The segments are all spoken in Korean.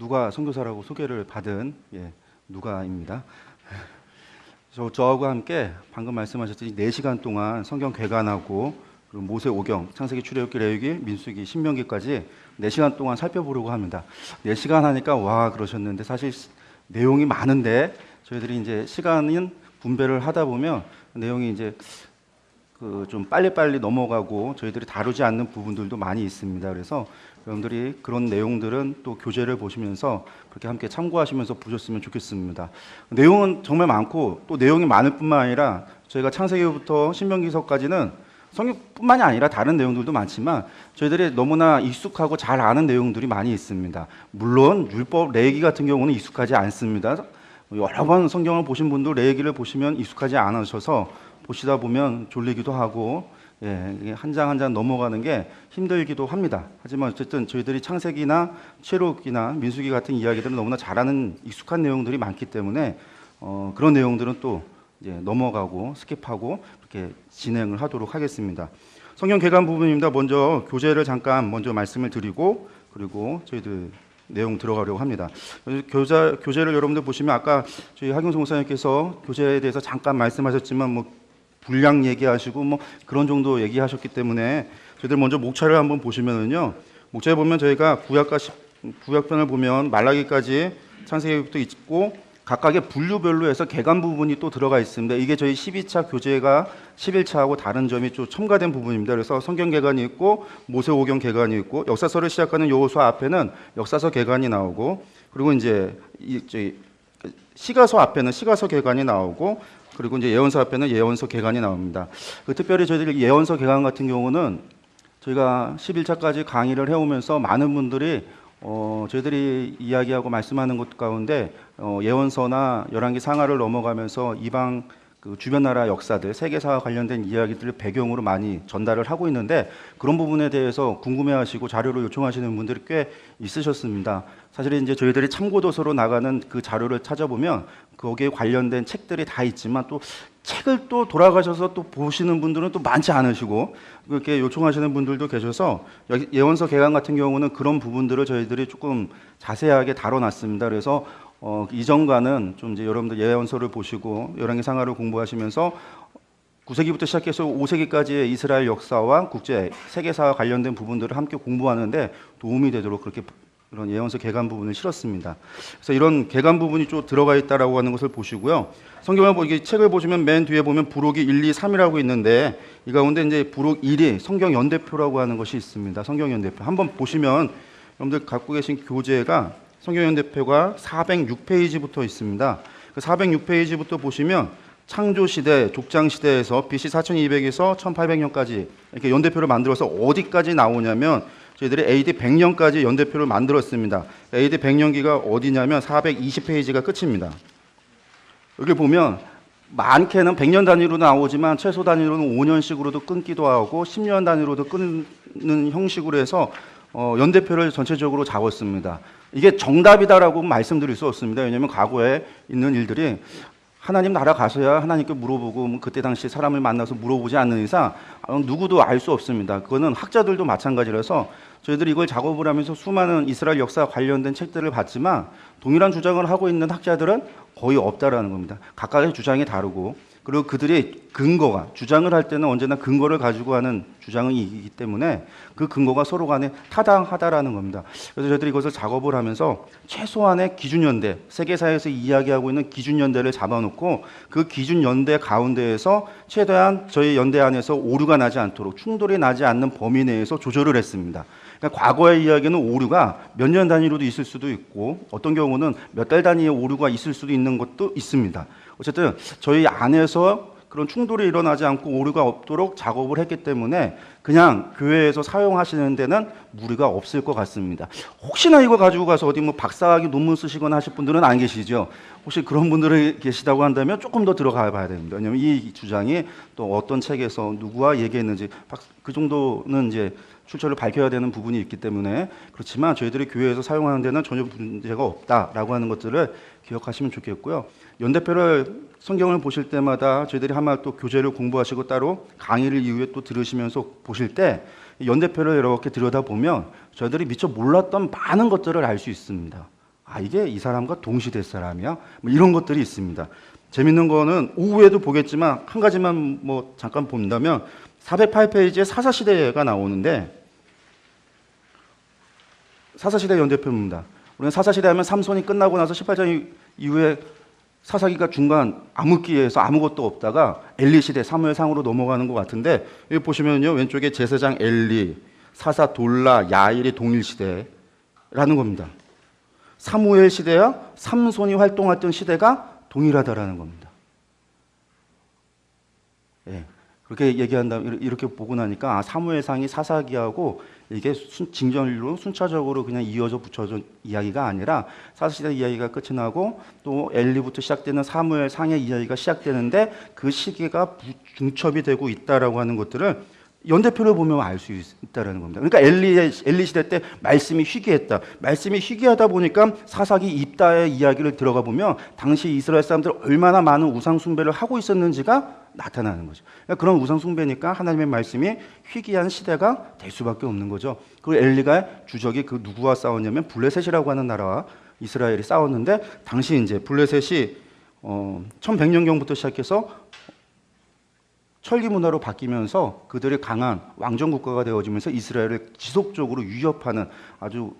누가 선교사라고 소개를 받은 누가입니다. 저하고 함께 방금 말씀하셨듯이 4시간 동안 성경 개관하고 그리고 모세 오경, 창세기, 출애굽기, 레위기, 민수기, 신명기까지 4시간 동안 살펴보려고 합니다. 4시간 하니까 와 그러셨는데 사실 내용이 많은데 저희들이 이제 시간은 분배를 하다 보면 내용이 이제 좀 빨리빨리 넘어가고 저희들이 다루지 않는 부분들도 많이 있습니다. 그래서 여러분들이 그런 내용들은 또 교재를 보시면서 그렇게 함께 참고하시면서 보셨으면 좋겠습니다. 내용은 정말 많고 또 내용이 많을 뿐만 아니라 저희가 창세기부터 신명기서까지는 성경뿐만이 아니라 다른 내용들도 많지만 저희들이 너무나 익숙하고 잘 아는 내용들이 많이 있습니다. 물론 율법, 레위기 같은 경우는 익숙하지 않습니다. 여러 번 성경을 보신 분도 레위기를 보시면 익숙하지 않으셔서 보시다 보면 졸리기도 하고 한 장 한 장 넘어가는 게 힘들기도 합니다. 하지만 어쨌든 저희들이 창세기나 출애굽기나 민수기 같은 이야기들은 너무나 잘 아는 익숙한 내용들이 많기 때문에 그런 내용들은 또 이제 넘어가고 스킵하고 이렇게 진행을 하도록 하겠습니다. 성경 개관 부분입니다. 먼저 교재를 잠깐 먼저 말씀을 드리고 그리고 저희들 내용 들어가려고 합니다. 교재를 여러분들 보시면 아까 저희 하경수 목사님께서 교재에 대해서 잠깐 말씀하셨지만 분량 얘기하시고 그런 정도 얘기하셨기 때문에 저희들 먼저 목차를 한번 보시면은요. 목차에 보면 저희가 구약편을 보면 말라기까지 창세기부터 있고 각각의 분류별로 해서 개관 부분이 또 들어가 있습니다. 이게 저희 12차 교재가 11차하고 다른 점이 좀 첨가된 부분입니다. 그래서 성경 개관이 있고 모세오경 개관이 있고 역사서를 시작하는 여호수아 앞에는 역사서 개관이 나오고 그리고 이제 시가서 앞에는 시가서 개관이 나오고 그리고 이제 예언서 앞에는 예언서 개관이 나옵니다. 특별히 저희들이 예언서 개관 같은 경우는 저희가 11차까지 강의를 해오면서 많은 분들이 저희들이 이야기하고 말씀하는 것 가운데 예언서나 열왕기 상하를 넘어가면서 이방 주변 나라 역사들, 세계사와 관련된 이야기들을 배경으로 많이 전달을 하고 있는데 그런 부분에 대해서 궁금해하시고 자료를 요청하시는 분들이 꽤 있으셨습니다. 사실 이제 저희들이 참고도서로 나가는 그 자료를 찾아보면 거기에 관련된 책들이 다 있지만 또 책을 또 돌아가셔서 또 보시는 분들은 또 많지 않으시고 그렇게 요청하시는 분들도 계셔서 예언서 개관 같은 경우는 그런 부분들을 저희들이 조금 자세하게 다뤄놨습니다. 그래서 이전과는 좀 이제 여러분들 예언서를 보시고 열왕기 상하를 공부하시면서 9세기부터 시작해서 5세기까지의 이스라엘 역사와 국제 세계사와 관련된 부분들을 함께 공부하는데 도움이 되도록 그렇게 이런 예언서 개관 부분을 실었습니다. 그래서 이런 개관 부분이 좀 들어가 있다라고 하는 것을 보시고요. 성경을 보기 책을 보시면 맨 뒤에 보면 부록이 1, 2, 3이라고 있는데 이 가운데 이제 부록 1이 성경 연대표라고 하는 것이 있습니다. 성경 연대표 한번 보시면 여러분들 갖고 계신 교재가 성경 연대표가 406페이지부터 있습니다. 그 406페이지부터 보시면 창조시대, 족장시대에서 BC 4200에서 1800년까지 이렇게 연대표를 만들어서 어디까지 나오냐면 저희들이 AD 100년까지 연대표를 만들었습니다. AD 100년기가 어디냐면 420페이지가 끝입니다. 여기 보면 많게는 100년 단위로 나오지만 최소 단위로는 5년씩으로도 끊기도 하고 10년 단위로도 끊는 형식으로 해서 연대표를 전체적으로 잡았습니다. 이게 정답이다라고 말씀드릴 수 없습니다. 왜냐하면 과거에 있는 일들이 하나님 나라 가서야 하나님께 물어보고 그때 당시 사람을 만나서 물어보지 않는 이상 누구도 알 수 없습니다. 그거는 학자들도 마찬가지라서 저희들이 이걸 작업을 하면서 수많은 이스라엘 역사 관련된 책들을 봤지만 동일한 주장을 하고 있는 학자들은 거의 없다라는 겁니다. 각각의 주장이 다르고 그리고 그들의 근거가 주장을 할 때는 언제나 근거를 가지고 하는 주장이기 때문에 그 근거가 서로 간에 타당하다라는 겁니다. 그래서 저희들이 이것을 작업을 하면서 최소한의 기준연대, 세계사에서 이야기하고 있는 기준연대를 잡아놓고 그 기준연대 가운데에서 최대한 저희 연대 안에서 오류가 나지 않도록 충돌이 나지 않는 범위 내에서 조절을 했습니다. 그러니까 과거의 이야기는 오류가 몇 년 단위로도 있을 수도 있고 어떤 경우는 몇 달 단위의 오류가 있을 수도 있는 것도 있습니다. 어쨌든 저희 안에서 그런 충돌이 일어나지 않고 오류가 없도록 작업을 했기 때문에 그냥 교회에서 사용하시는 데는 무리가 없을 것 같습니다. 혹시나 이거 가지고 가서 어디 뭐 박사학위 논문 쓰시거나 하실 분들은 안 계시죠? 혹시 그런 분들이 계시다고 한다면 조금 더 들어가 봐야 됩니다. 왜냐하면 이 주장이 또 어떤 책에서 누구와 얘기했는지 그 정도는 이제 출처를 밝혀야 되는 부분이 있기 때문에 그렇지만 저희들이 교회에서 사용하는 데는 전혀 문제가 없다라고 하는 것들을 기억하시면 좋겠고요. 연대표를 성경을 보실 때마다 저희들이 아마 또 교재를 공부하시고 따로 강의를 이후에 또 들으시면서 보실 때 연대표를 이렇게 들여다보면 저희들이 미처 몰랐던 많은 것들을 알 수 있습니다. 아, 이게 이 사람과 동시대 사람이야? 뭐 이런 것들이 있습니다. 재밌는 거는 오후에도 보겠지만 한 가지만 뭐 잠깐 본다면 408페이지에 사사시대가 나오는데 사사시대 연대표입니다. 우리는 사사시대 하면 삼손이 끝나고 나서 18장 이후에 사사기가 중간 암흑기에서 아무것도 없다가 엘리 시대 사무엘상으로 넘어가는 것 같은데 여기 보시면요 왼쪽에 제사장 엘리, 사사 돌라, 야일이 동일 시대라는 겁니다. 사무엘 시대와 삼손이 활동했던 시대가 동일하다라는 겁니다. 예. 그렇게 얘기한다면 이렇게 보고 나니까 사무엘상이 사사기하고 이게 징전일로 순차적으로 그냥 이어져 붙여져 이야기가 아니라 사사시대 이야기가 끝이 나고 또 엘리부터 시작되는 사무엘상의 이야기가 시작되는데 그 시기가 중첩이 되고 있다라고 하는 것들을 연대표를 보면 알 수 있다라는 겁니다. 그러니까 엘리 시대 때 말씀이 희귀했다. 말씀이 희귀하다 보니까 사사기 입다의 이야기를 들어가 보면 당시 이스라엘 사람들 얼마나 많은 우상 숭배를 하고 있었는지가 나타나는 거죠. 그러니까 그런 우상 숭배니까 하나님의 말씀이 희귀한 시대가 될 수밖에 없는 거죠. 그리고 엘리가 주적이 그 누구와 싸웠냐면 블레셋이라고 하는 나라와 이스라엘이 싸웠는데 당시 이제 블레셋이 1100년경부터 시작해서 철기 문화로 바뀌면서 그들이 강한 왕정 국가가 되어지면서 이스라엘을 지속적으로 위협하는 아주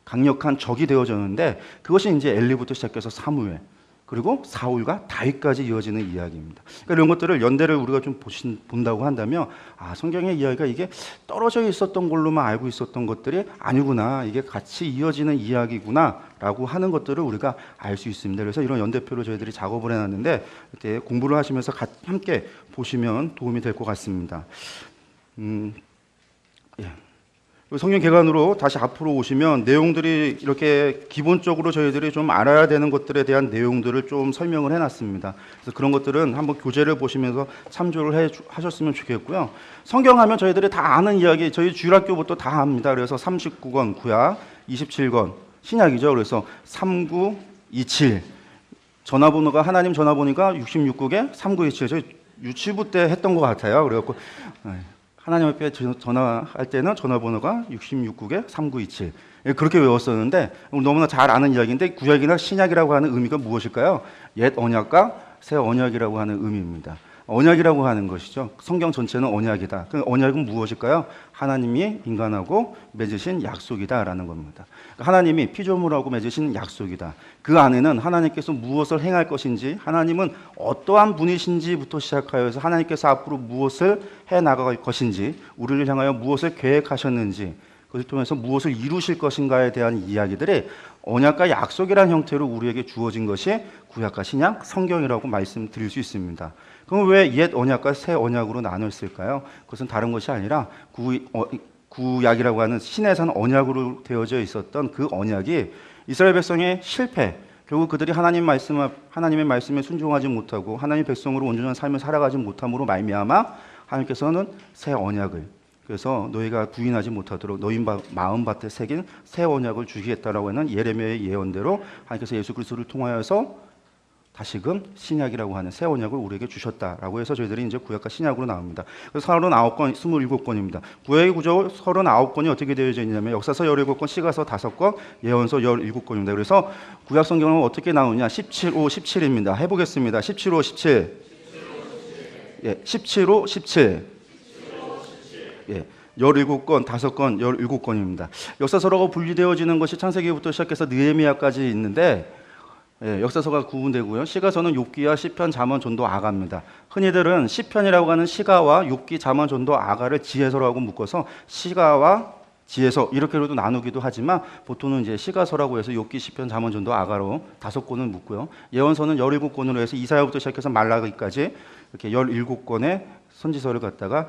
강력한 적이 되어졌는데 그것이 이제 엘리부터 시작해서 사무엘 그리고 사울과 다윗까지 이어지는 이야기입니다. 그러니까 이런 것들을 연대를 우리가 좀 본다고 한다면 성경의 이야기가 이게 떨어져 있었던 걸로만 알고 있었던 것들이 아니구나 이게 같이 이어지는 이야기구나라고 하는 것들을 우리가 알 수 있습니다. 그래서 이런 연대표를 저희들이 작업을 해놨는데 그때 공부를 하시면서 함께 보시면 도움이 될 것 같습니다. 예. 성경 개관으로 다시 앞으로 오시면 내용들이 이렇게 기본적으로 저희들이 좀 알아야 되는 것들에 대한 내용들을 좀 설명을 해놨습니다. 그래서 그런 것들은 한번 교재를 보시면서 참조를 하셨으면 좋겠고요. 성경하면 저희들이 다 아는 이야기, 저희 주일학교부터 다 합니다. 그래서 39권 구약, 27권 신약이죠. 그래서 3927 전화번호가 하나님 전화번호가 66국에 3927 저희 유치부 때 했던 것 같아요. 그래갖고 하나님 앞에 전화할 때는 전화번호가 66국에 3927 그렇게 외웠었는데 너무나 잘 아는 이야기인데 구약이나 신약이라고 하는 의미가 무엇일까요? 옛 언약과 새 언약이라고 하는 의미입니다. 언약이라고 하는 것이죠. 성경 전체는 언약이다. 그 언약은 무엇일까요? 하나님이 인간하고 맺으신 약속이다라는 겁니다. 하나님이 피조물하고 맺으신 약속이다. 그 안에는 하나님께서 무엇을 행할 것인지, 하나님은 어떠한 분이신지부터 시작하여서 하나님께서 앞으로 무엇을 해 나갈 것인지, 우리를 향하여 무엇을 계획하셨는지, 그것을 통해서 무엇을 이루실 것인가에 대한 이야기들이 언약과 약속이라는 형태로 우리에게 주어진 것이 구약과 신약, 성경이라고 말씀드릴 수 있습니다. 그럼 왜 옛 언약과 새 언약으로 나눴을까요? 그것은 다른 것이 아니라 구약이라고 하는 신의 산 언약으로 되어져 있었던 그 언약이 이스라엘 백성의 실패, 결국 그들이 하나님의 말씀에 순종하지 못하고 하나님의 백성으로 온전한 삶을 살아가지 못함으로 말미암아 하나님께서는 새 언약을, 그래서 너희가 부인하지 못하도록 너희 마음밭에 새긴 새 언약을 주시겠다라고 하는 예레미야의 예언대로 하나님께서 예수 그리스도를 통하여서 다시금 신약이라고 하는 새 언약을 우리에게 주셨다라고 해서 저희들이 이제 구약과 신약으로 나옵니다. 그래서 39권, 27권입니다. 구약의 구조 39권이 어떻게 되어져 있냐면 역사서 17권, 시가서 5권, 예언서 17권입니다. 그래서 구약 성경은 어떻게 나오냐? 17호 17입니다. 해보겠습니다. 17호 17. 예, 17호 17. 예. 17권, 5권, 17권입니다. 역사서라고 분리되어지는 것이 창세기부터 시작해서 느헤미야까지 있는데, 예, 역사서가 구분되고요. 시가서는 욥기와 시편, 잠언, 전도, 아가입니다. 흔히들은 시편이라고 하는 시가와 욥기, 잠언, 전도, 아가를 지혜서라고 묶어서 시가와 지혜서 이렇게로도 나누기도 하지만 보통은 이제 시가서라고 해서 욥기, 시편, 잠언, 전도, 아가로 5권을 묶고요. 예언서는 17권으로 해서 이사야부터 시작해서 말라기까지 이렇게 17권의 선지서를 갖다가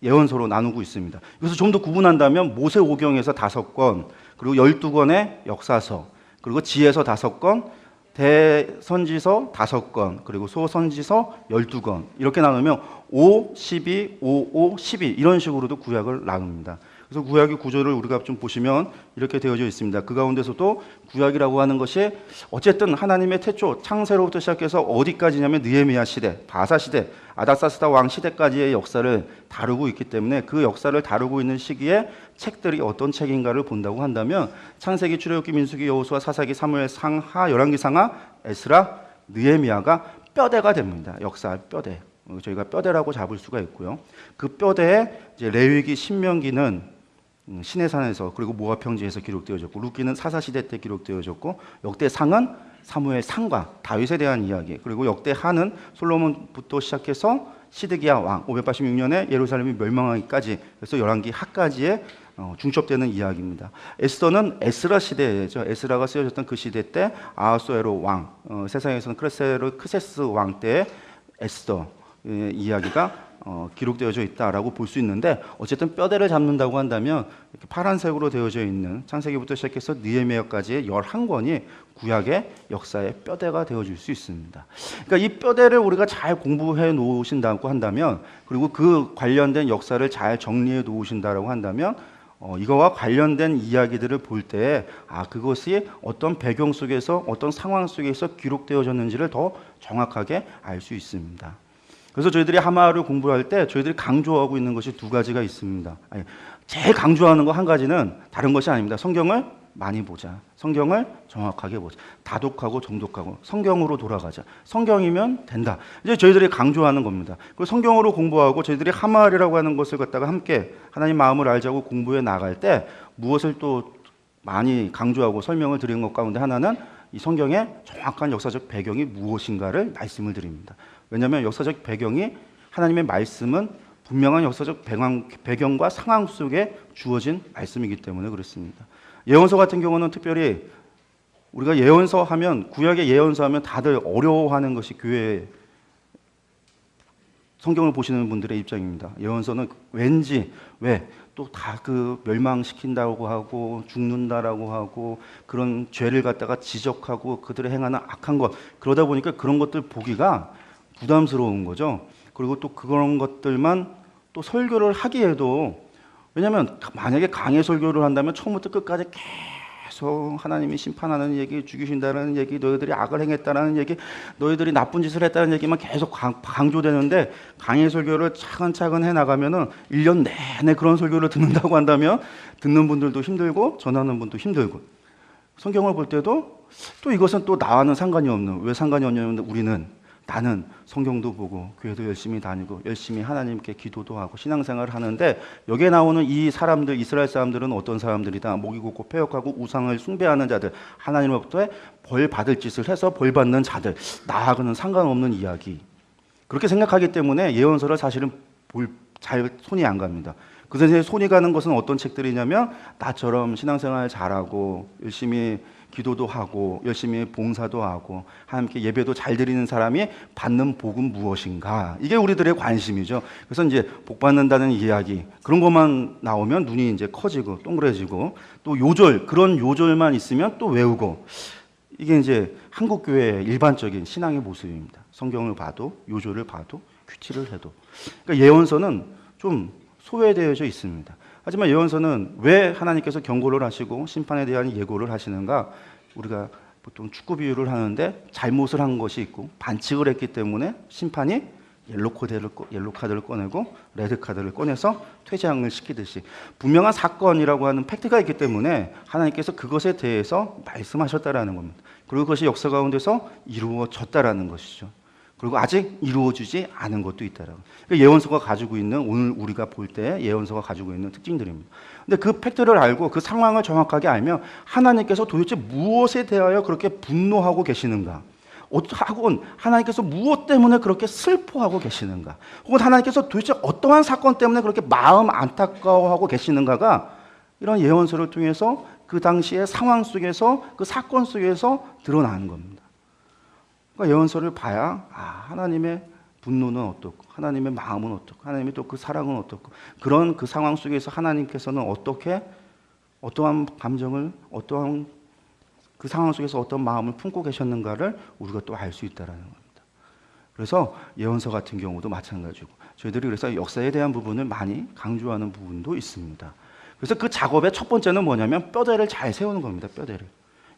예언서로 나누고 있습니다. 그래서 좀 더 구분한다면 모세오경에서 5권, 그리고 12권의 역사서, 그리고 지혜서 5권, 대선지서 5권, 그리고 소선지서 12권 이렇게 나누면 5, 12, 5, 5, 12 이런 식으로도 구약을 나눕니다. 그래서 구약의 구조를 우리가 좀 보시면 이렇게 되어져 있습니다. 그 가운데서도 구약이라고 하는 것이 어쨌든 하나님의 태초 창세로부터 시작해서 어디까지냐면 느헤미야 시대, 바사 시대, 아닥사스다 왕 시대까지의 역사를 다루고 있기 때문에 그 역사를 다루고 있는 시기에 책들이 어떤 책인가를 본다고 한다면 창세기, 출애굽기, 민수기, 여호수아, 사사기, 사무엘, 상하, 열왕기, 상하, 에스라, 느헤미야가 뼈대가 됩니다. 역사 뼈대. 저희가 뼈대라고 잡을 수가 있고요. 그 뼈대에 이제 레위기, 신명기는 시내산에서 그리고 모압 평지에서 기록되어졌고, 룻기는 사사시대 때 기록되어졌고, 역대상은 사무엘 상과 다윗에 대한 이야기, 그리고 역대하는 솔로몬부터 시작해서 시드기야 왕 586년에 예루살렘이 멸망하기까지, 그래서 열왕기 하까지의 중첩되는 이야기입니다. 에스더는 에스라 시대죠. 에스라가 쓰여졌던 그 시대 때 아하수에로 왕, 세상에서는 크세스 왕 때의 에스더 이야기가 기록되어져 있다라고 볼 수 있는데, 어쨌든 뼈대를 잡는다고 한다면 이렇게 파란색으로 되어져 있는 창세기부터 시작해서 느헤미야까지의 11권이 구약의 역사의 뼈대가 되어질 수 있습니다. 그러니까 이 뼈대를 우리가 잘 공부해 놓으신다고 한다면, 그리고 그 관련된 역사를 잘 정리해 놓으신다고 한다면, 이거와 관련된 이야기들을 볼 때 그것이 어떤 배경 속에서 어떤 상황 속에서 기록되어졌는지를 더 정확하게 알 수 있습니다. 그래서 저희들이 하마를 공부할 때 저희들이 강조하고 있는 것이 2가지가 있습니다. 제일 강조하는 거 한 가지는 다른 것이 아닙니다. 성경을 많이 보자. 성경을 정확하게 보자. 다독하고 정독하고 성경으로 돌아가자. 성경이면 된다. 이제 저희들이 강조하는 겁니다. 그 성경으로 공부하고 저희들이 하마리라고 하는 것을 갖다가 함께 하나님 마음을 알자고 공부해 나갈 때 무엇을 또 많이 강조하고 설명을 드리는 것 가운데 하나는 이 성경의 정확한 역사적 배경이 무엇인가를 말씀을 드립니다. 왜냐하면 역사적 배경이, 하나님의 말씀은 분명한 역사적 배경과 상황 속에 주어진 말씀이기 때문에 그렇습니다. 예언서 같은 경우는 특별히 우리가 예언서 하면, 구약의 예언서 하면 다들 어려워하는 것이 교회 성경을 보시는 분들의 입장입니다. 예언서는 왠지 또 다 그 멸망시킨다고 하고 죽는다라고 하고 그런 죄를 갖다가 지적하고 그들의 행하는 악한 것, 그러다 보니까 그런 것들 보기가 부담스러운 거죠. 그리고 또 그런 것들만 또 설교를 하기에도, 왜냐하면 만약에 강해 설교를 한다면 처음부터 끝까지 계속 하나님이 심판하는 얘기, 죽이신다는 얘기, 너희들이 악을 행했다는 얘기, 너희들이 나쁜 짓을 했다는 얘기만 계속 강조되는데, 강해 설교를 차근차근 해나가면은 1년 내내 그런 설교를 듣는다고 한다면 듣는 분들도 힘들고 전하는 분도 힘들고, 성경을 볼 때도 또 이것은 또 나와는 상관이 없는, 왜 상관이 없냐면 나는 성경도 보고 교회도 열심히 다니고 열심히 하나님께 기도도 하고 신앙생활을 하는데, 여기에 나오는 이 사람들, 이스라엘 사람들은 어떤 사람들이다? 목이 곧고 패역하고 우상을 숭배하는 자들, 하나님으로부터 벌 받을 짓을 해서 벌 받는 자들, 나하고는 상관없는 이야기. 그렇게 생각하기 때문에 예언서를 사실은 잘 손이 안 갑니다. 그 선생님의 손이 가는 것은 어떤 책들이냐면 나처럼 신앙생활 잘하고 열심히 기도도 하고 열심히 봉사도 하고 함께 예배도 잘 드리는 사람이 받는 복은 무엇인가? 이게 우리들의 관심이죠. 그래서 이제 복 받는다는 이야기 그런 것만 나오면 눈이 이제 커지고 동그래지고 또 요절 그런 요절만 있으면 또 외우고 이게 이제 한국 교회의 일반적인 신앙의 모습입니다. 성경을 봐도 요절을 봐도 큐티를 해도 그러니까 예언서는 좀 소외되어져 있습니다. 하지만 예언서는 왜 하나님께서 경고를 하시고 심판에 대한 예고를 하시는가? 우리가 보통 축구 비유를 하는데 잘못을 한 것이 있고 반칙을 했기 때문에 심판이 옐로 카드를 꺼내고 레드 카드를 꺼내서 퇴장을 시키듯이 분명한 사건이라고 하는 팩트가 있기 때문에 하나님께서 그것에 대해서 말씀하셨다라는 겁니다. 그리고 그것이 역사 가운데서 이루어졌다라는 것이죠. 그리고 아직 이루어지지 않은 것도 있다라고. 그러니까 예언서가 가지고 있는 오늘 우리가 볼 때 예언서가 가지고 있는 특징들입니다. 근데 그 팩트를 알고 그 상황을 정확하게 알면 하나님께서 도대체 무엇에 대하여 그렇게 분노하고 계시는가? 혹은 하나님께서 무엇 때문에 그렇게 슬퍼하고 계시는가? 혹은 하나님께서 도대체 어떠한 사건 때문에 그렇게 마음 안타까워하고 계시는가가 이런 예언서를 통해서 그 당시의 상황 속에서 그 사건 속에서 드러나는 겁니다. 그러니까 예언서를 봐야 하나님의 분노는 어떻고 하나님의 마음은 어떻고 하나님의 또 그 사랑은 어떻고 그런 그 상황 속에서 하나님께서는 어떻게 어떠한 감정을 어떠한 그 상황 속에서 어떤 마음을 품고 계셨는가를 우리가 또 알 수 있다라는 겁니다. 그래서 예언서 같은 경우도 마찬가지고 저희들이 그래서 역사에 대한 부분을 많이 강조하는 부분도 있습니다. 그래서 그 작업의 첫 번째는 뭐냐면 뼈대를 잘 세우는 겁니다. 뼈대를.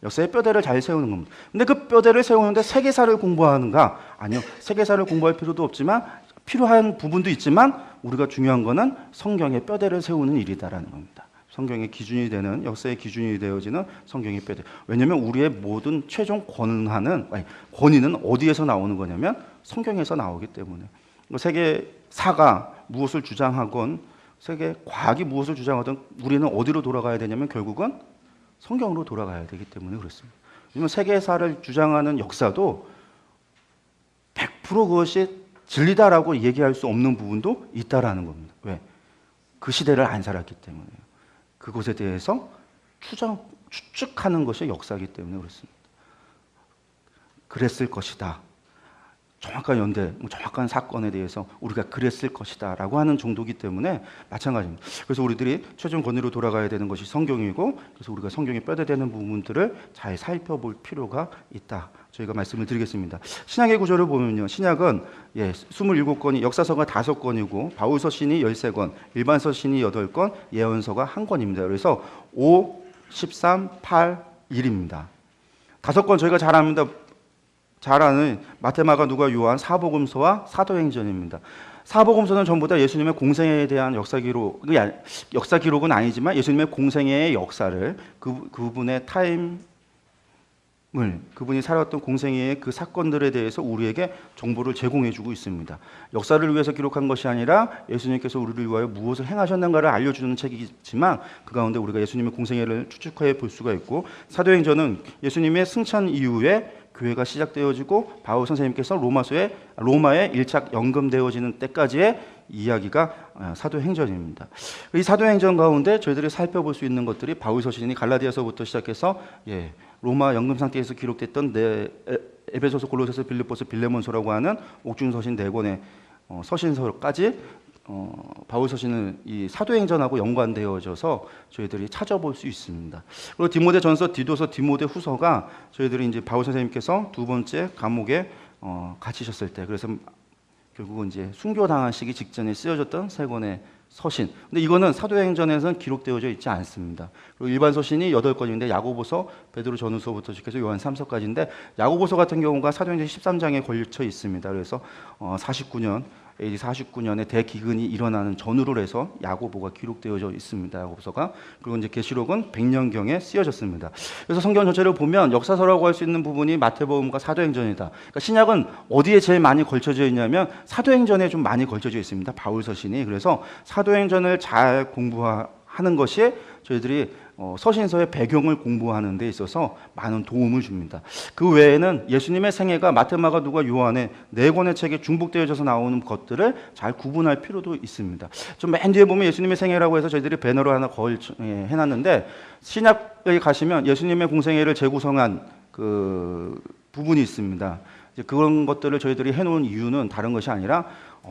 역사의 뼈대를 잘 세우는 겁니다. 근데 그 뼈대를 세우는데 세계사를 공부하는가? 아니요. 세계사를 공부할 필요도 없지만 필요한 부분도 있지만 우리가 중요한 거는 성경의 뼈대를 세우는 일이다라는 겁니다. 성경의 기준이 되는 역사의 기준이 되어지는 성경의 뼈대. 왜냐하면 우리의 모든 최종 권위는 어디에서 나오는 거냐면 성경에서 나오기 때문에 세계사가 무엇을 주장하건 세계 과학이 무엇을 주장하든 우리는 어디로 돌아가야 되냐면 결국은 성경으로 돌아가야 되기 때문에 그렇습니다. 왜냐하면 세계사를 주장하는 역사도 100% 그것이 진리다라고 얘기할 수 없는 부분도 있다라는 겁니다. 왜? 그 시대를 안 살았기 때문에요. 그것에 대해서 추측하는 것이 역사이기 때문에 그렇습니다. 그랬을 것이다. 정확한 연대, 정확한 사건에 대해서 우리가 그랬을 것이다 라고 하는 정도이기 때문에 마찬가지입니다. 그래서 우리들이 최종 권위로 돌아가야 되는 것이 성경이고 그래서 우리가 성경에 뼈대되는 부분들을 잘 살펴볼 필요가 있다. 저희가 말씀을 드리겠습니다. 신약의 구조를 보면요. 신약은 27권이 역사서가 5권이고 바울서신이 13권, 일반서신이 8권, 예언서가 1권입니다. 그래서 5, 13, 8, 1입니다. 5권 저희가 잘 아는 마태, 마가, 누가, 요한, 사복음서와 사도행전입니다. 사복음서는 전부 다 예수님의 공생애에 대한 역사 기록은 아니지만 예수님의 공생애의 역사를 그분의 그분이 살았던 공생애의 그 사건들에 대해서 우리에게 정보를 제공해주고 있습니다. 역사를 위해서 기록한 것이 아니라 예수님께서 우리를 위하여 무엇을 행하셨는가를 알려주는 책이지만 그 가운데 우리가 예수님의 공생애를 추측해 볼 수가 있고 사도행전은 예수님의 승천 이후에 교회가 시작되어지고 바울 선생님께서 로마에 일착 연금되어지는 때까지의 이야기가 사도행전입니다. 이 사도행전 가운데 저희들이 살펴볼 수 있는 것들이 바울서신이 갈라디아서부터 시작해서 로마 연금 상태에서 기록됐던 에베소서, 골로새서, 빌립보서, 빌레몬서라고 하는 옥중서신 4권의 서신서까지 바울서신은 이 사도행전하고 연관되어져서 저희들이 찾아볼 수 있습니다. 그리고 디모데전서, 디도서, 디모데후서가 저희들이 이제 바울 선생님께서 2번째 감옥에 갇히셨을 때 그래서 결국은 이제 순교당하시기 직전에 쓰여졌던 3권의 서신. 근데 이거는 사도행전에서는 기록되어져 있지 않습니다. 그리고 일반 서신이 8권인데 야고보서, 베드로 전후서부터 시작해서 요한 3서까지인데 야고보서 같은 경우가 사도행전 13장에 걸쳐 있습니다. 그래서 49년 AD 49년에 대기근이 일어나는 전후로 해서 야고보가 기록되어져 있습니다. 야고보서가. 그리고 이제 계시록은 100년경에 쓰여졌습니다. 그래서 성경 전체를 보면 역사서라고 할 수 있는 부분이 마태복음과 사도행전이다. 그러니까 신약은 어디에 제일 많이 걸쳐져 있냐면 사도행전에 좀 많이 걸쳐져 있습니다. 바울서신이. 그래서 사도행전을 잘 공부하는 것이 저희들이 서신서의 배경을 공부하는 데 있어서 많은 도움을 줍니다. 그 외에는 예수님의 생애가 마태, 마가, 누가, 요한의 네 권의 책에 중복되어져서 나오는 것들을 잘 구분할 필요도 있습니다. 좀 맨 뒤에 보면 예수님의 생애라고 해서 저희들이 배너로 하나 해놨는데, 신약에 가시면 예수님의 공생애를 재구성한 그 부분이 있습니다. 이제 그런 것들을 저희들이 해놓은 이유는 다른 것이 아니라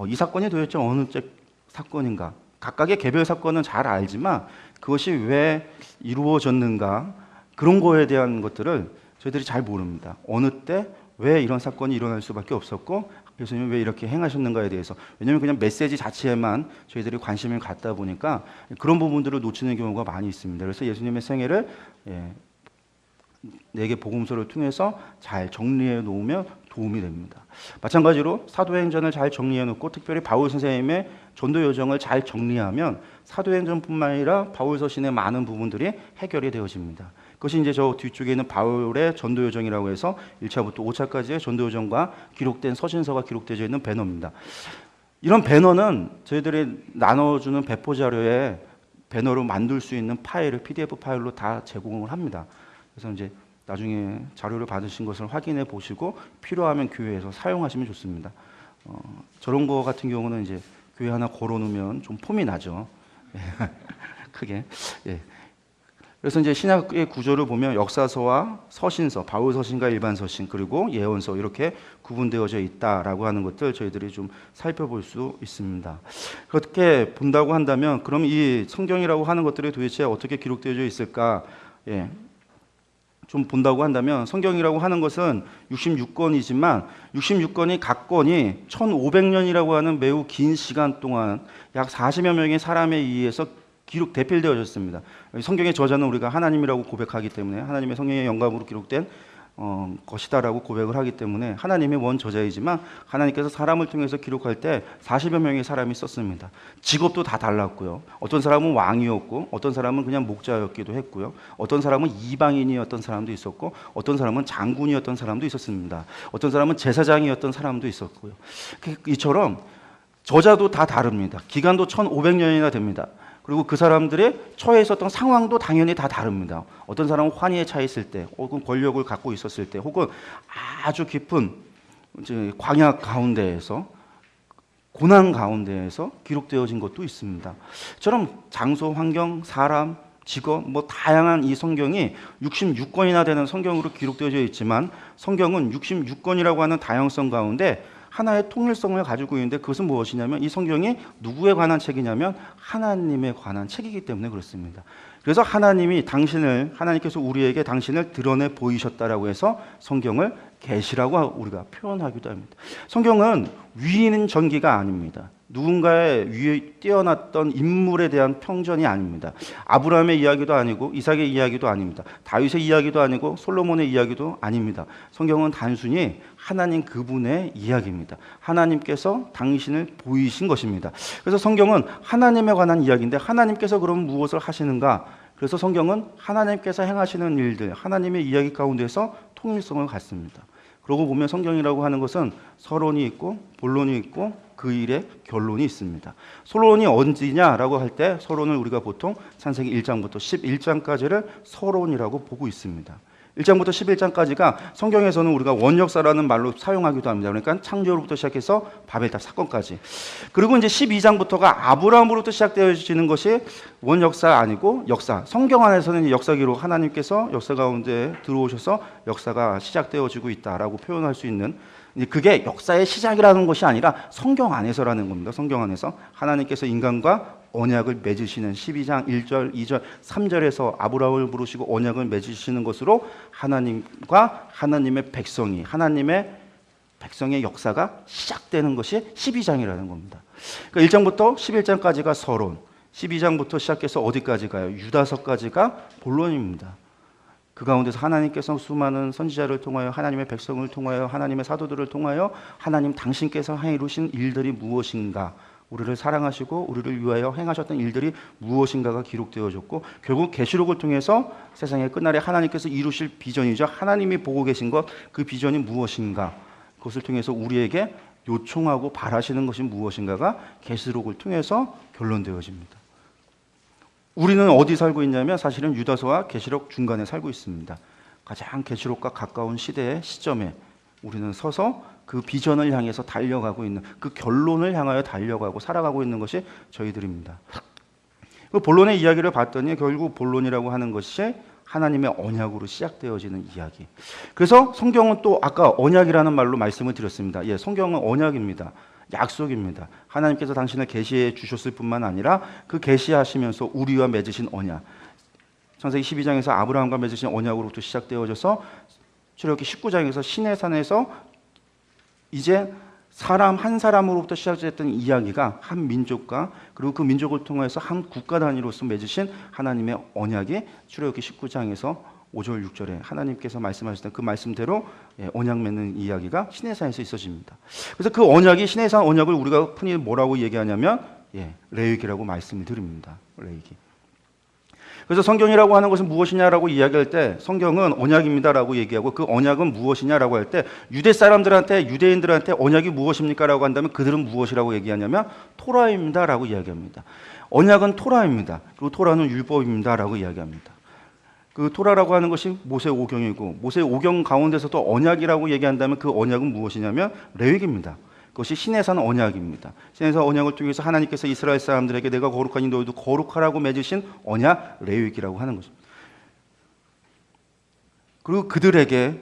이 사건이 도대체 어느 쪽 사건인가, 각각의 개별 사건은 잘 알지만 그것이 왜 이루어졌는가, 그런 거에 대한 것들을 저희들이 잘 모릅니다. 어느 때 왜 이런 사건이 일어날 수밖에 없었고 예수님이 왜 이렇게 행하셨는가에 대해서. 왜냐하면 그냥 메시지 자체에만 저희들이 관심을 갖다 보니까 그런 부분들을 놓치는 경우가 많이 있습니다. 그래서 예수님의 생애를 네 개 복음서를 통해서 잘 정리해 놓으면 도움이 됩니다. 마찬가지로 사도행전을 잘 정리해 놓고 특별히 바울 선생님의 전도 여정을 잘 정리하면 사도행전뿐만 아니라 바울 서신의 많은 부분들이 해결이 되어집니다. 그것이 이제 저 뒤쪽에 있는 바울의 전도 여정이라고 해서 1차부터 5차까지의 전도 여정과 기록된 서신서가 기록되어 있는 배너입니다. 이런 배너는 저희들이 나눠주는 배포 자료에 배너로 만들 수 있는 파일을 PDF 파일로 다 제공을 합니다. 그래서 이제 나중에 자료를 받으신 것을 확인해 보시고 필요하면 교회에서 사용하시면 좋습니다. 저런 거 같은 경우는 이제 교회 하나 걸어놓으면 좀 폼이 나죠. 크게. 예. 그래서 이제 신약의 구조를 보면 역사서와 서신서, 바울 서신과 일반 서신, 그리고 예언서 이렇게 구분되어져 있다라고 하는 것들 저희들이 좀 살펴볼 수 있습니다. 그렇게 본다고 한다면 그럼 이 성경이라고 하는 것들이 도대체 어떻게 기록되어져 있을까? 예. 좀 본다고 한다면 성경이라고 하는 것은 66권이지만 66권이 각 권이 1500년이라고 하는 매우 긴 시간 동안 약 40여 명의 사람에 의해서 대필되어졌습니다. 성경의 저자는 우리가 하나님이라고 고백하기 때문에 하나님의 성령의 영감으로 기록된 것이다라고 고백을 하기 때문에 하나님의 원저자이지만 하나님께서 사람을 통해서 기록할 때 40여 명의 사람이 썼습니다. 직업도 다 달랐고요. 어떤 사람은 왕이었고 어떤 사람은 그냥 목자였기도 했고요. 어떤 사람은 이방인이었던 사람도 있었고 어떤 사람은 장군이었던 사람도 있었습니다. 어떤 사람은 제사장이었던 사람도 있었고요. 이처럼 저자도 다 다릅니다. 기간도 1500년이나 됩니다. 그리고 그 사람들의 처해 있었던 상황도 당연히 다 다릅니다. 어떤 사람은 환희에 차 있을 때, 혹은 권력을 갖고 있었을 때, 혹은 아주 깊은 이제 광야 가운데에서, 고난 가운데에서 기록되어진 것도 있습니다. 저런 장소, 환경, 사람, 직업, 다양한 이 성경이 66권이나 되는 성경으로 기록되어져 있지만 성경은 66권이라고 하는 다양성 가운데 하나의 통일성을 가지고 있는데 그것은 무엇이냐면 이 성경이 누구에 관한 책이냐면 하나님에 관한 책이기 때문에 그렇습니다. 그래서 하나님께서 우리에게 당신을 드러내 보이셨다라고 해서 성경을 계시라고 우리가 표현하기도 합니다. 성경은 위인 전기가 아닙니다. 누군가의 위에 뛰어났던 인물에 대한 평전이 아닙니다. 아브라함의 이야기도 아니고 이삭의 이야기도 아닙니다. 다윗의 이야기도 아니고 솔로몬의 이야기도 아닙니다. 성경은 단순히 하나님 그분의 이야기입니다. 하나님께서 당신을 보이신 것입니다. 그래서 성경은 하나님에 관한 이야기인데 하나님께서 그럼 무엇을 하시는가? 그래서 성경은 하나님께서 행하시는 일들, 하나님의 이야기 가운데서 통일성을 갖습니다. 그러고 보면 성경이라고 하는 것은 서론이 있고 본론이 있고 그 일의 결론이 있습니다. 서론이 언제냐라고 할 때 서론을 우리가 보통 창세기 1장부터 11장까지를 서론이라고 보고 있습니다. 1장부터 11장까지가 성경에서는 우리가 원역사라는 말로 사용하기도 합니다. 그러니까 창조로부터 시작해서 바벨탑 사건까지. 그리고 이제 12장부터가 아브라함으로부터 시작되어지는 것이 원역사 아니고 역사. 성경 안에서는 역사 기록, 하나님께서 역사 가운데 들어오셔서 역사가 시작되어지고 있다라고 표현할 수 있는, 그게 역사의 시작이라는 것이 아니라 성경 안에서라는 겁니다. 성경 안에서 하나님께서 인간과 언약을 맺으시는 12장 1절, 2절, 3절에서 아브라함을 부르시고 언약을 맺으시는 것으로 하나님과 하나님의 백성이, 하나님의 백성의 역사가 시작되는 것이 12장이라는 겁니다. 그러니까 1장부터 11장까지가 서론, 12장부터 시작해서 어디까지 가요? 유다서까지가 본론입니다. 그 가운데서 하나님께서 수많은 선지자를 통하여 하나님의 백성을 통하여 하나님의 사도들을 통하여 하나님 당신께서 이루신 일들이 무엇인가, 우리를 사랑하시고 우리를 위하여 행하셨던 일들이 무엇인가가 기록되어졌고 결국 계시록을 통해서 세상의 끝날에 하나님께서 이루실 비전이죠. 하나님이 보고 계신 것, 그 비전이 무엇인가, 그것을 통해서 우리에게 요청하고 바라시는 것이 무엇인가가 계시록을 통해서 결론되어집니다. 우리는 어디 살고 있냐면 사실은 유다서와 계시록 중간에 살고 있습니다. 가장 계시록과 가까운 시점에 우리는 서서 그 비전을 향해서 달려가고 있는, 그 결론을 향하여 달려가고 살아가고 있는 것이 저희들입니다. 그 본론의 이야기를 봤더니 결국 본론이라고 하는 것이 하나님의 언약으로 시작되어지는 이야기. 그래서 성경은 또 아까 언약이라는 말로 말씀을 드렸습니다. 예, 성경은 언약입니다. 약속입니다. 하나님께서 당신을 계시해 주셨을 뿐만 아니라 그 계시하시면서 우리와 맺으신 언약. 창세기 12장에서 아브라함과 맺으신 언약으로부터 시작되어져서 출애굽기 19장에서 시내산에서 이제 사람 한 사람으로부터 시작됐던 이야기가 한 민족과 그리고 그 민족을 통해서 한 국가 단위로서 맺으신 하나님의 언약이 출애굽기 19장에서 5절 6절에 하나님께서 말씀하셨던 그 말씀대로 언약 맺는 이야기가 시내산에서 있어집니다. 그래서 그 언약이, 시내산 언약을 우리가 흔히 뭐라고 얘기하냐면 레위기라고 말씀을 드립니다. 레위기. 그래서 성경이라고 하는 것은 무엇이냐라고 이야기할 때 성경은 언약입니다라고 얘기하고, 그 언약은 무엇이냐라고 할 때 유대 사람들한테, 유대인들한테 언약이 무엇입니까라고 한다면 그들은 무엇이라고 얘기하냐면 토라입니다라고 이야기합니다. 언약은 토라입니다. 그리고 토라는 율법입니다라고 이야기합니다. 그 토라라고 하는 것이 모세 오경이고, 모세 오경 가운데서도 언약이라고 얘기한다면 그 언약은 무엇이냐면 레위기입니다. 그것이 시내산 언약입니다. 시내산 언약을 통해서 하나님께서 이스라엘 사람들에게 내가 거룩하니 너희도 거룩하라고 맺으신 언약 레위기라고 하는 것입니다. 그리고 그들에게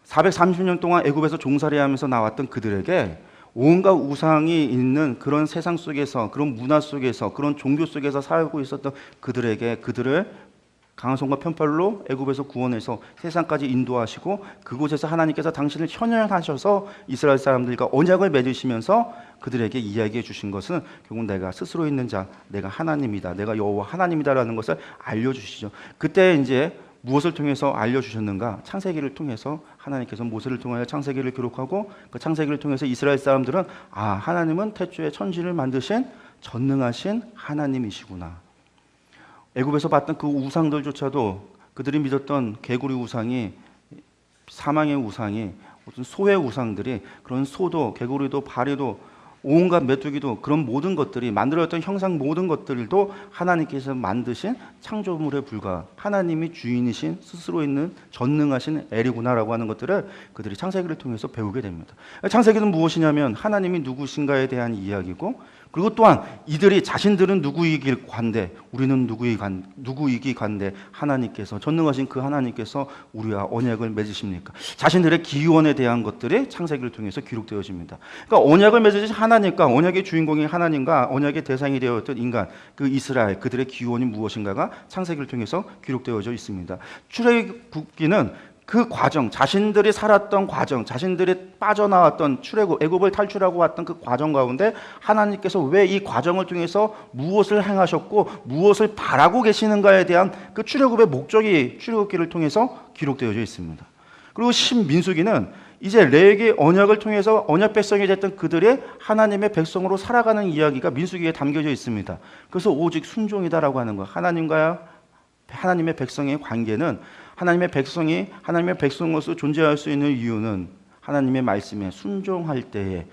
430년 동안 애굽에서 종살이하면서 나왔던 그들에게 온갖 우상이 있는 그런 세상 속에서, 그런 문화 속에서, 그런 종교 속에서 살고 있었던 그들에게 그들을 강한 손과 편팔로 애굽에서 구원해서 세상까지 인도하시고, 그곳에서 하나님께서 당신을 현현하셔서 이스라엘 사람들과 언약을 맺으시면서 그들에게 이야기해 주신 것은 결국 내가 스스로 있는 자, 내가 하나님이다, 내가 여호와 하나님이다라는 것을 알려주시죠. 그때 이제 무엇을 통해서 알려주셨는가? 창세기를 통해서 하나님께서 모세를 통하여 창세기를 기록하고, 그 창세기를 통해서 이스라엘 사람들은 하나님은 태초에 천지를 만드신 전능하신 하나님이시구나. 애굽에서 봤던 그 우상들조차도 그들이 믿었던 개구리 우상이, 사망의 우상이, 어떤 소의 우상들이, 그런 소도 개구리도 바리도 온갖 메뚜기도 그런 모든 것들이, 만들어졌던 형상 모든 것들도 하나님께서 만드신 창조물에 불과 하나님이 주인이신 스스로 있는 전능하신 엘이구나라고 하는 것들을 그들이 창세기를 통해서 배우게 됩니다. 창세기는 무엇이냐면 하나님이 누구신가에 대한 이야기고, 그리고 또한 이들이 자신들은 누구이길 관대, 우리는 누구이기 관대 하나님께서, 전능하신 그 하나님께서 우리와 언약을 맺으십니까? 자신들의 기원에 대한 것들이 창세기를 통해서 기록되어집니다. 그러니까 언약을 맺으신 하나님과, 언약의 주인공인 하나님과 언약의 대상이 되었던 인간, 그 이스라엘, 그들의 기원이 무엇인가가 창세기를 통해서 기록되어져 있습니다. 출애굽기는 그 과정, 자신들이 살았던 과정, 자신들이 빠져나왔던 출애굽, 애굽을 탈출하고 왔던 그 과정 가운데 하나님께서 왜 이 과정을 통해서 무엇을 행하셨고 무엇을 바라고 계시는가에 대한 그 출애굽의 목적이 출애굽기를 통해서 기록되어져 있습니다. 그리고 신민수기는 이제 레위기 언약을 통해서 언약 백성이 됐던 그들이 하나님의 백성으로 살아가는 이야기가 민수기에 담겨져 있습니다. 그래서 오직 순종이다라고 하는 거, 하나님과 하나님의 백성의 관계는, 하나님의 백성이 하나님의 백성으로서 존재할 수 있는 이유는 하나님의 말씀에 순종할 때에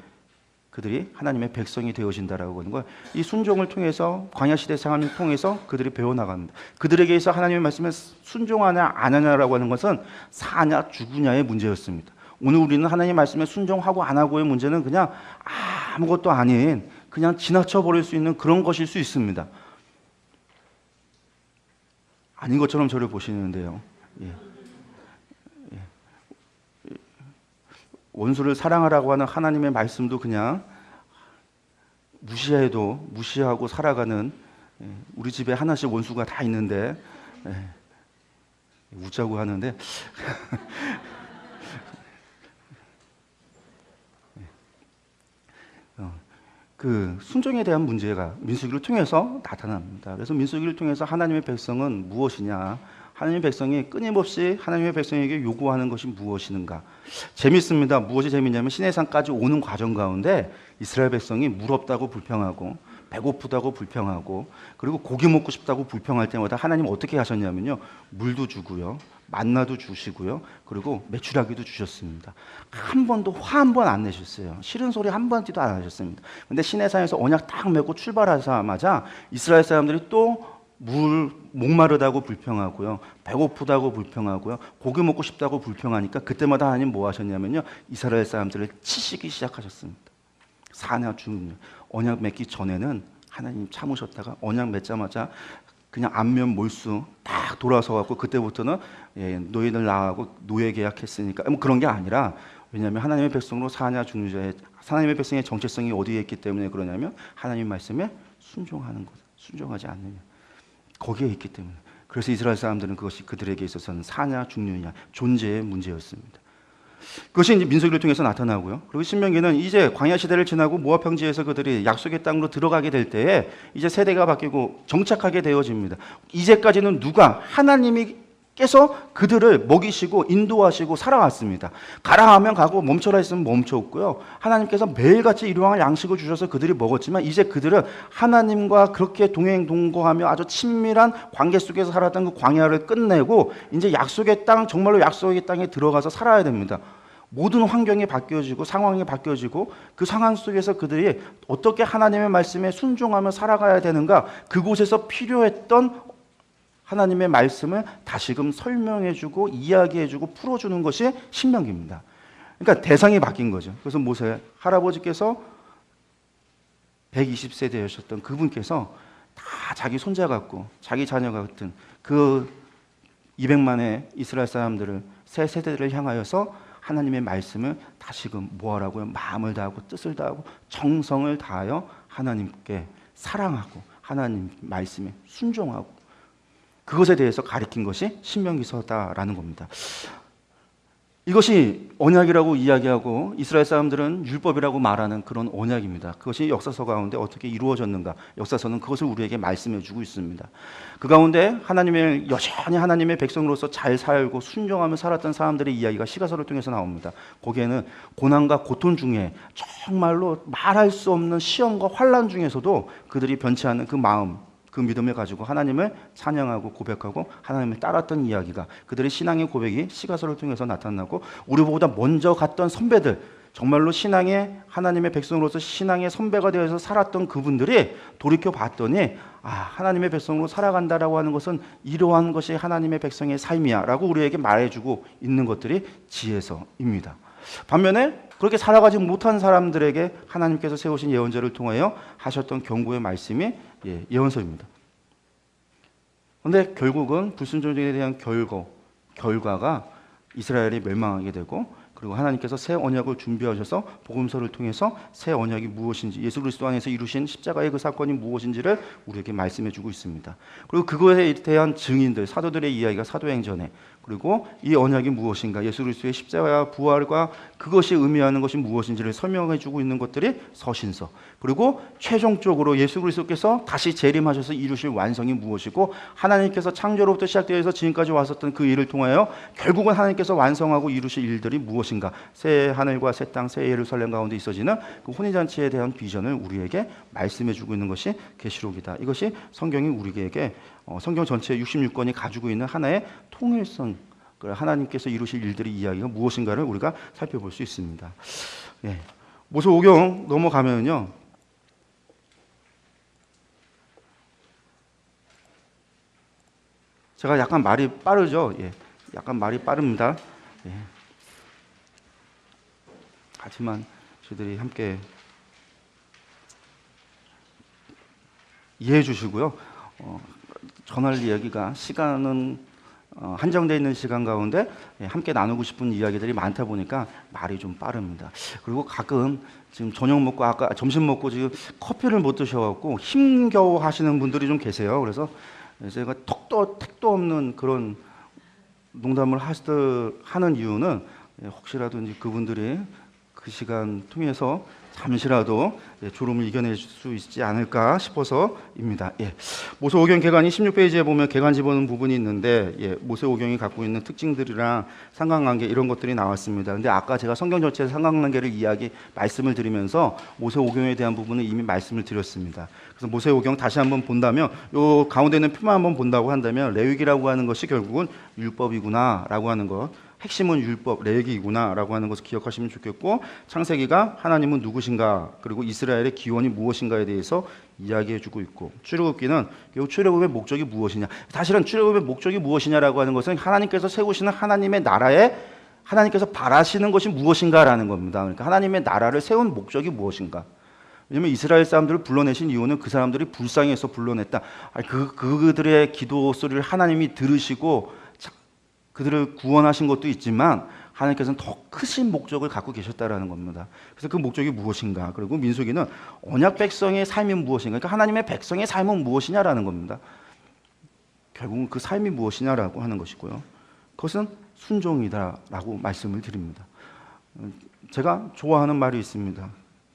그들이 하나님의 백성이 되어진다라고 하는 걸, 이 순종을 통해서, 광야 시대 생활을 통해서 그들이 배워나갑니다. 그들에게서 하나님의 말씀에 순종하냐 안 하냐라고 하는 것은 사냐 죽으냐의 문제였습니다. 오늘 우리는 하나님의 말씀에 순종하고 안 하고의 문제는 그냥 아무것도 아닌, 그냥 지나쳐 버릴 수 있는 그런 것일 수 있습니다. 아닌 것처럼 저를 보시는데요. 원수를 사랑하라고 하는 하나님의 말씀도 그냥 무시하고 살아가는, 우리 집에 하나씩 원수가 다 있는데, 웃자고 하는데 그 순종에 대한 문제가 민수기를 통해서 나타납니다. 그래서 민수기를 통해서 하나님의 백성은 무엇이냐, 하나님의 백성이 끊임없이 하나님의 백성에게 요구하는 것이 무엇인가. 재밌습니다. 무엇이 재밌냐면 시내산까지 오는 과정 가운데 이스라엘 백성이 물 없다고 불평하고, 배고프다고 불평하고, 그리고 고기 먹고 싶다고 불평할 때마다 하나님 어떻게 하셨냐면요, 물도 주고요, 만나도 주시고요, 그리고 메추라기도 주셨습니다. 한 번도 화 한 번 안 내셨어요. 싫은 소리 한 번도 안 하셨습니다. 근데 시내산에서 언약 딱 맺고 출발하자마자 이스라엘 사람들이 또 목마르다고 불평하고요, 배고프다고 불평하고요, 고기 먹고 싶다고 불평하니까 그때마다 하나님 뭐 하셨냐면요, 이스라엘 사람들을 치시기 시작하셨습니다. 사냐 주느냐. 언약 맺기 전에는 하나님 참으셨다가 언약 맺자마자 그냥 안면 몰수 딱 돌아서 갖고 그때부터는 너희들 나가고 노예 계약했으니까 뭐 그런 게 아니라, 왜냐하면 하나님의 백성으로 사냐 죽느냐에 하나님의 백성의 정체성이 어디에 있기 때문에 그러냐면 하나님 말씀에 순종하는 것, 순종하지 않느냐, 거기에 있기 때문에. 그래서 이스라엘 사람들은 그것이 그들에게 있어서는 사냐 죽느냐 존재의 문제였습니다. 그것이 이제 민수기를 통해서 나타나고요. 그리고 신명기는 이제 광야 시대를 지나고 모압 평지에서 그들이 약속의 땅으로 들어가게 될 때에 이제 세대가 바뀌고 정착하게 되어집니다. 이제까지는 누가 하나님께서 그들을 먹이시고 인도하시고 살아왔습니다. 가라 하면 가고 멈춰라 했으면 멈췄고요. 하나님께서 매일같이 일용할 양식을 주셔서 그들이 먹었지만 이제 그들은 하나님과 그렇게 동행동거하며 아주 친밀한 관계 속에서 살았던 그 광야를 끝내고 이제 약속의 땅, 정말로 약속의 땅에 들어가서 살아야 됩니다. 모든 환경이 바뀌어지고 상황이 바뀌어지고 그 상황 속에서 그들이 어떻게 하나님의 말씀에 순종하며 살아가야 되는가, 그곳에서 필요했던 하나님의 말씀을 다시금 설명해주고 이야기해주고 풀어주는 것이 신명기입니다. 그러니까 대상이 바뀐 거죠. 그래서 모세 할아버지께서 120세대였던 그분께서 다 자기 손자 같고 자기 자녀 같은 그 200만의 이스라엘 사람들을, 새 세대들을 향하여서 하나님의 말씀을 다시금 뭐하라고요? 마음을 다하고 뜻을 다하고 정성을 다하여 하나님께 사랑하고 하나님 말씀에 순종하고 그것에 대해서 가리킨 것이 신명기서다라는 겁니다. 이것이 언약이라고 이야기하고 이스라엘 사람들은 율법이라고 말하는 그런 언약입니다. 그것이 역사서 가운데 어떻게 이루어졌는가, 역사서는 그것을 우리에게 말씀해 주고 있습니다. 그 가운데 여전히 하나님의 백성으로서 잘 살고 순종하며 살았던 사람들의 이야기가 시가서를 통해서 나옵니다. 거기에는 고난과 고통 중에 정말로 말할 수 없는 시험과 환난 중에서도 그들이 변치 않는 그 마음, 그 믿음을 가지고 하나님을 찬양하고 고백하고 하나님을 따랐던 이야기가, 그들의 신앙의 고백이 시가서를 통해서 나타나고, 우리보다 먼저 갔던 선배들, 정말로 신앙의 하나님의 백성으로서 신앙의 선배가 되어서 살았던 그분들이 돌이켜 봤더니 하나님의 백성으로 살아간다라고 하는 것은 이러한 것이 하나님의 백성의 삶이야 라고 우리에게 말해주고 있는 것들이 지혜서입니다. 반면에 그렇게 살아가지 못한 사람들에게 하나님께서 세우신 예언자를 통하여 하셨던 경고의 말씀이 예언서입니다. 그런데 결국은 불순종에 대한 결과가 이스라엘이 멸망하게 되고, 그리고 하나님께서 새 언약을 준비하셔서 복음서를 통해서 새 언약이 무엇인지, 예수 그리스도 안에서 이루신 십자가의 그 사건이 무엇인지를 우리에게 말씀해 주고 있습니다. 그리고 그것에 대한 증인들, 사도들의 이야기가 사도행전에, 그리고 이 언약이 무엇인가, 예수 그리스도의 십자가와 부활과 그것이 의미하는 것이 무엇인지를 설명해 주고 있는 것들이 서신서, 그리고 최종적으로 예수 그리스도께서 다시 재림하셔서 이루실 완성이 무엇이고, 하나님께서 창조로부터 시작되어서 지금까지 왔었던 그 일을 통하여 결국은 하나님께서 완성하고 이루실 일들이 무엇인가, 새 하늘과 새 땅, 새 예루살렘 가운데 있어지는 그 혼인잔치에 대한 비전을 우리에게 말씀해 주고 있는 것이 계시록이다. 이것이 성경이 우리에게 성경 전체 66권이 가지고 있는 하나의 통일성, 하나님께서 이루실 일들의 이야기가 무엇인가를 우리가 살펴볼 수 있습니다. 모세 오경 넘어가면요, 제가 약간 말이 빠르죠. 약간 말이 빠릅니다. 하지만 저희들이 함께 이해해 주시고요. 전할 이야기가 시간은 한정되어 있는 시간 가운데 함께 나누고 싶은 이야기들이 많다 보니까 말이 좀 빠릅니다. 그리고 가끔 지금 저녁 먹고 아까 점심 먹고 지금 커피를 못 드셔갖고 힘겨워 하시는 분들이 좀 계세요. 그래서 제가 택도 없는 그런 농담을 하는 이유는 혹시라도 이제 그분들이 그 시간 통해서 잠시라도 졸음을 이겨낼 수 있지 않을까 싶어서입니다. 모세오경 개관이 16페이지에 보면 개관 집어넣은 부분이 있는데, 모세오경이 갖고 있는 특징들이랑 상관관계 이런 것들이 나왔습니다. 근데 아까 제가 성경 전체의 상관관계를 말씀을 드리면서 모세오경에 대한 부분은 이미 말씀을 드렸습니다. 그래서 모세오경 다시 한번 본다면, 요 가운데 있는 표만 한번 본다고 한다면 레위기라고 하는 것이 결국은 율법이구나라고 하는 것, 핵심은 율법, 레위기구나라고 하는 것을 기억하시면 좋겠고, 창세기가 하나님은 누구신가, 그리고 이스라엘의 기원이 무엇인가에 대해서 이야기해주고 있고, 출애굽기는 출애굽의 목적이 무엇이냐, 사실은 출애굽의 목적이 무엇이냐라고 하는 것은 하나님께서 세우시는 하나님의 나라에 하나님께서 바라시는 것이 무엇인가라는 겁니다. 그러니까 하나님의 나라를 세운 목적이 무엇인가. 왜냐하면 이스라엘 사람들을 불러내신 이유는 그 사람들이 불쌍해서 불러냈다. 그들의 기도 소리를 하나님이 들으시고 그들을 구원하신 것도 있지만 하나님께서는 더 크신 목적을 갖고 계셨다라는 겁니다. 그래서 그 목적이 무엇인가. 그리고 민수기는 언약 백성의 삶이 무엇인가. 그러니까 하나님의 백성의 삶은 무엇이냐라는 겁니다. 결국은 그 삶이 무엇이냐라고 하는 것이고요. 그것은 순종이다라고 말씀을 드립니다. 제가 좋아하는 말이 있습니다.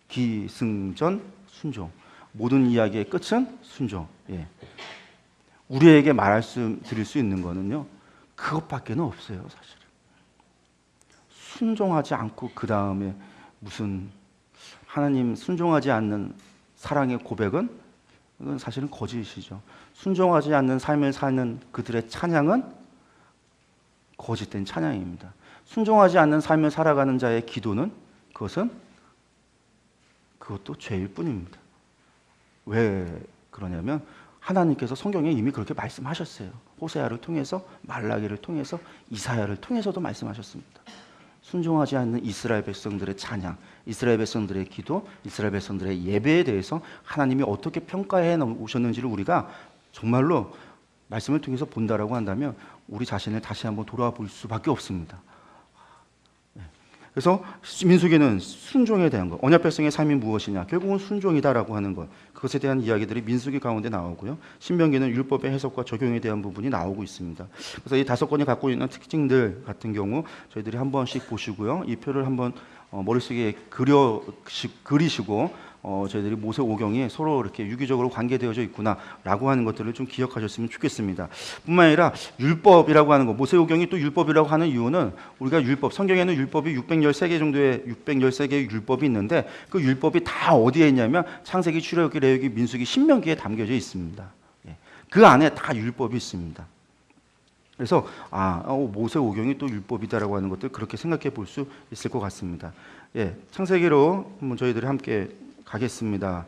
기승전 순종. 모든 이야기의 끝은 순종. 예. 우리에게 드릴 수 있는 거는요, 그것밖에는 없어요, 사실은. 순종하지 않고 그 다음에 무슨 하나님 순종하지 않는 사랑의 고백은 그건 사실은 거짓이죠. 순종하지 않는 삶을 사는 그들의 찬양은 거짓된 찬양입니다. 순종하지 않는 삶을 살아가는 자의 기도는 그것도 죄일 뿐입니다. 왜 그러냐면 하나님께서 성경에 이미 그렇게 말씀하셨어요. 호세아를 통해서, 말라기를 통해서, 이사야를 통해서도 말씀하셨습니다. 순종하지 않는 이스라엘 백성들의 찬양, 이스라엘 백성들의 기도, 이스라엘 백성들의 예배에 대해서 하나님이 어떻게 평가해 오셨는지를 우리가 정말로 말씀을 통해서 본다라고 한다면 우리 자신을 다시 한번 돌아볼 수밖에 없습니다. 그래서 민수기는 순종에 대한 것, 언약 백성의 삶이 무엇이냐, 결국은 순종이다라고 하는 것, 그것에 대한 이야기들이 민수기 가운데 나오고요. 신명기는 율법의 해석과 적용에 대한 부분이 나오고 있습니다. 그래서 이 5권이 갖고 있는 특징들 같은 경우 저희들이 한 번씩 보시고요. 이 표를 한번 머릿속에 그리시고 저희들이 모세오경이 서로 이렇게 유기적으로 관계되어져 있구나라고 하는 것들을 좀 기억하셨으면 좋겠습니다. 뿐만 아니라 율법이라고 하는 것, 모세오경이 또 율법이라고 하는 이유는 우리가 성경에는 율법이 613개의 율법이 있는데 그 율법이 다 어디에 있냐면 창세기, 출애굽기, 레위기, 민수기, 신명기에 담겨져 있습니다. 그 안에 다 율법이 있습니다. 그래서 모세오경이 또 율법이다라고 하는 것들 그렇게 생각해 볼 수 있을 것 같습니다. 창세기로 한번 저희들이 함께 가겠습니다.